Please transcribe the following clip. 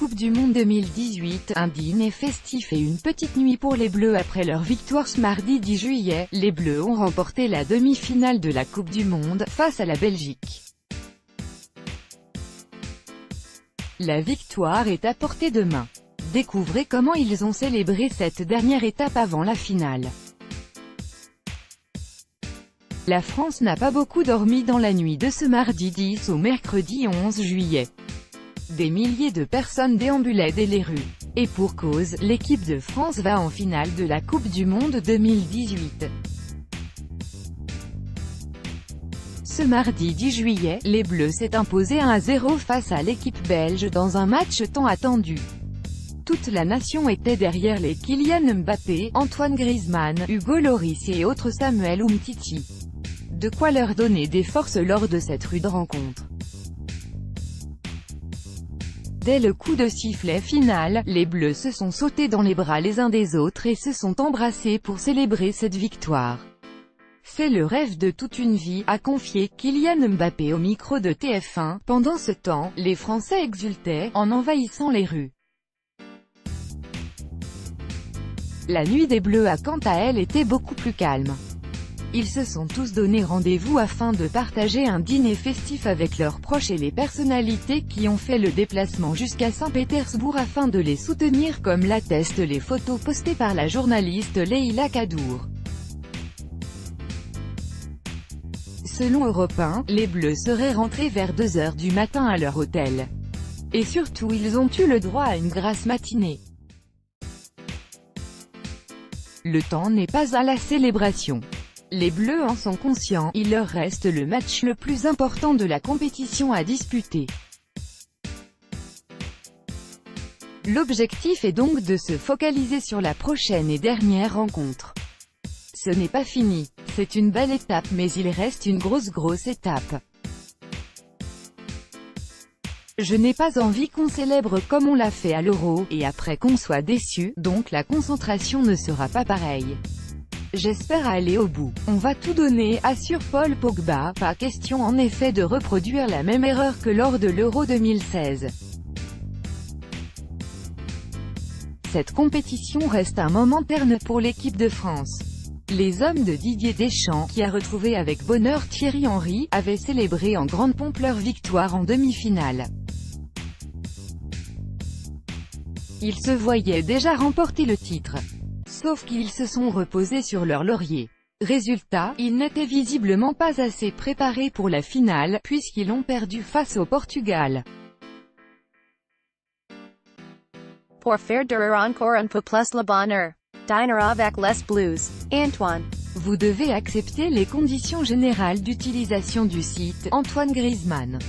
Coupe du Monde 2018, un dîner festif et une petite nuit pour les Bleus après leur victoire ce mardi 10 juillet, les Bleus ont remporté la demi-finale de la Coupe du Monde, face à la Belgique. La victoire est à portée de main. Découvrez comment ils ont célébré cette dernière étape avant la finale. La France n'a pas beaucoup dormi dans la nuit de ce mardi 10 au mercredi 11 juillet. Des milliers de personnes déambulaient dans les rues. Et pour cause, l'équipe de France va en finale de la Coupe du Monde 2018. Ce mardi 10 juillet, les Bleus s'est imposé 1-0 face à l'équipe belge dans un match tant attendu. Toute la nation était derrière les Kylian Mbappé, Antoine Griezmann, Hugo Lloris et autres Samuel Umtiti. De quoi leur donner des forces lors de cette rude rencontre. Dès le coup de sifflet final, les Bleus se sont sautés dans les bras les uns des autres et se sont embrassés pour célébrer cette victoire. C'est le rêve de toute une vie, a confié Kylian Mbappé au micro de TF1. Pendant ce temps, les Français exultaient, en envahissant les rues. La nuit des Bleus a quant à elle été beaucoup plus calme. Ils se sont tous donné rendez-vous afin de partager un dîner festif avec leurs proches et les personnalités qui ont fait le déplacement jusqu'à Saint-Pétersbourg afin de les soutenir, comme l'attestent les photos postées par la journaliste Leïla Kadour. Selon Europe 1, les Bleus seraient rentrés vers 2 h du matin à leur hôtel. Et surtout ils ont eu le droit à une grasse matinée. Le temps n'est pas à la célébration. Les Bleus en sont conscients, il leur reste le match le plus important de la compétition à disputer. L'objectif est donc de se focaliser sur la prochaine et dernière rencontre. Ce n'est pas fini, c'est une belle étape mais il reste une grosse étape. Je n'ai pas envie qu'on célèbre comme on l'a fait à l'Euro, et après qu'on soit déçu, donc la concentration ne sera pas pareille. J'espère aller au bout. On va tout donner, assure Paul Pogba, pas question en effet de reproduire la même erreur que lors de l'Euro 2016. Cette compétition reste un moment terne pour l'équipe de France. Les hommes de Didier Deschamps, qui a retrouvé avec bonheur Thierry Henry, avaient célébré en grande pompe leur victoire en demi-finale. Ils se voyaient déjà remporter le titre. Sauf qu'ils se sont reposés sur leur laurier. Résultat, ils n'étaient visiblement pas assez préparés pour la finale, puisqu'ils ont perdu face au Portugal. Pour faire durer encore un peu plus le bonheur, dîner avec les Bleus, Antoine. Vous devez accepter les conditions générales d'utilisation du site, Antoine Griezmann.